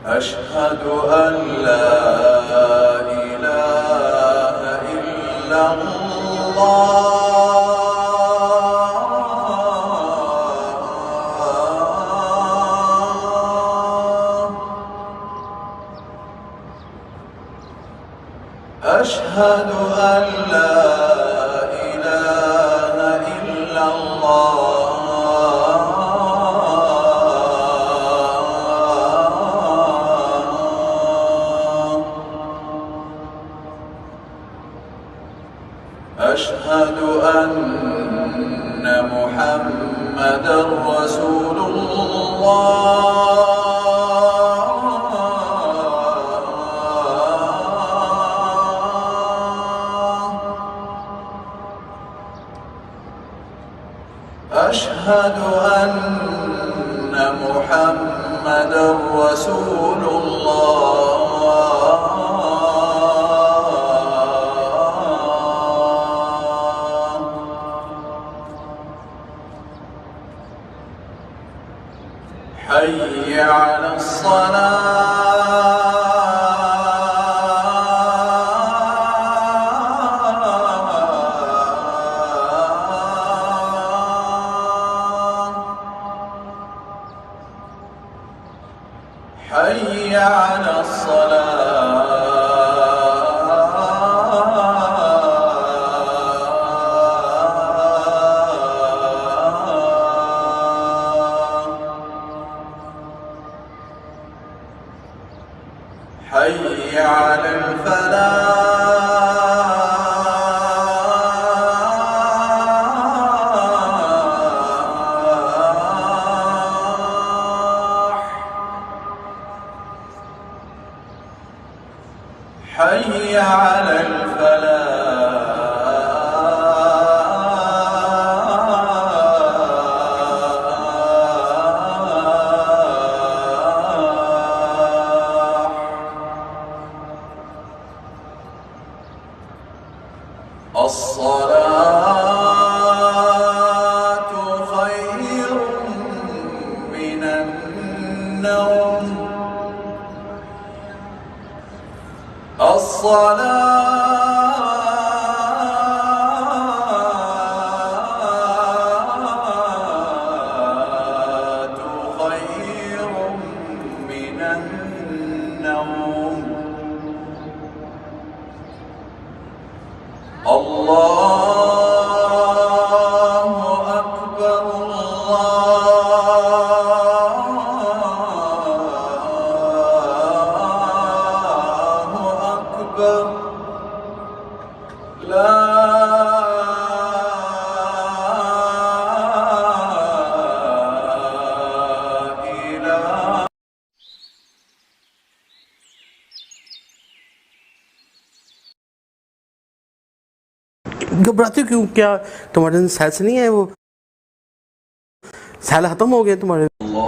أشهد أن لا إله إلا الله أشهد أن لا إله إلا الله أشهد أن محمدًا رسول الله أشهد أن محمدًا رسول الله حي على الصلاة حي على حي على الفلاح حي على الصلاة خير من النوم الصلاة خير من النوم الله أكبر الله أكبر لا إله घबराते हो क्यों? क्या तुम्हारे अंदर सेल्स नहीं है? वो सेल खत्म हो गए तुम्हारे? الله